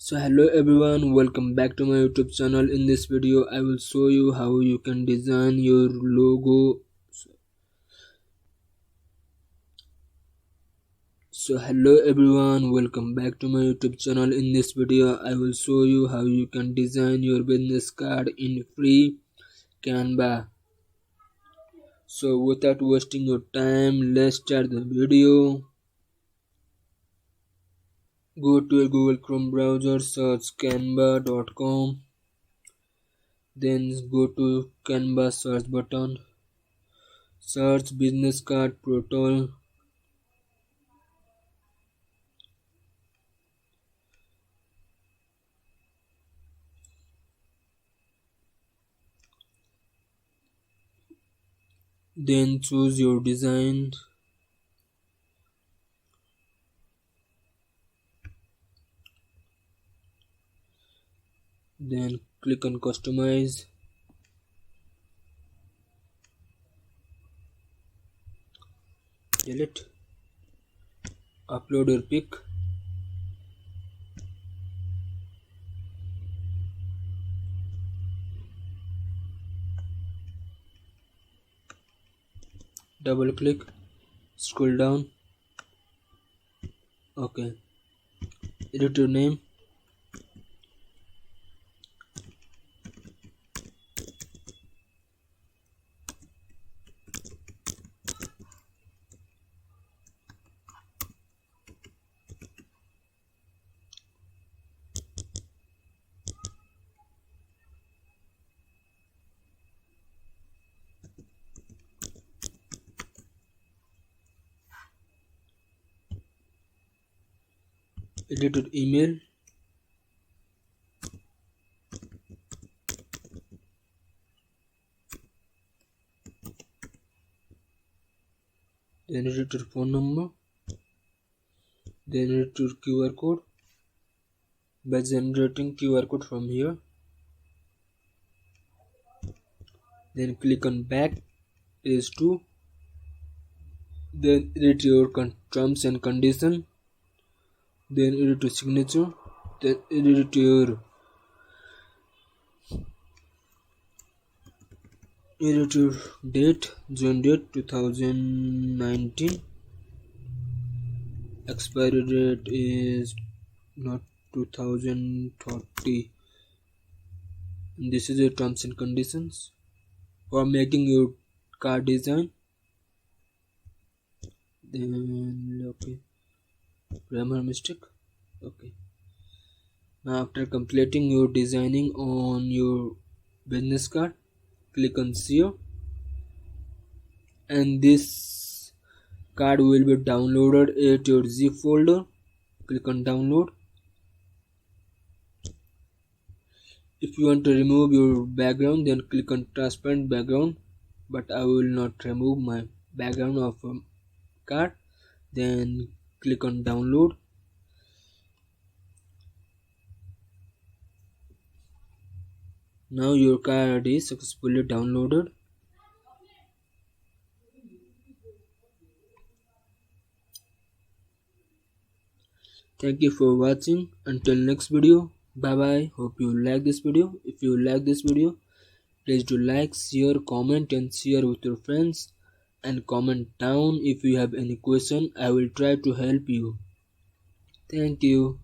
So hello everyone, welcome back to my YouTube channel. In this video I will show you how you can design your logo. So hello everyone, welcome back to my YouTube channel. In this video I will show you how you can design your business card in free Canva. So without wasting your time, let's start the video. Go to a Google Chrome browser, search canva.com. Then go to Canva search button. Search business card portal. Then choose your design. Then click on customize. Delete. Upload your pic. Double click. Scroll down. Okay. Edit your name. Edit your email. Then edit your phone number. Then edit your QR code by generating QR code from here. Then click on back page 2. Then edit your terms and condition. Then edit your signature. Then edit your date, June date 2019. Expiry date is not 2030. This is your terms and conditions for making your card design. Then okay, grammar mistake. Okay. Now after completing your designing on your business card, click on save, and this card will be downloaded at your zip folder. Click on download. If you want to remove your background, then click on transparent background, but I will not remove my background of a card. Then click on download. Now your card is successfully downloaded. Thank you for watching. Until next video, bye bye. Hope you like this video. If you like this video, please do like, share, comment and share with your friends, and comment down if you have any question. I will try to help you. Thank you.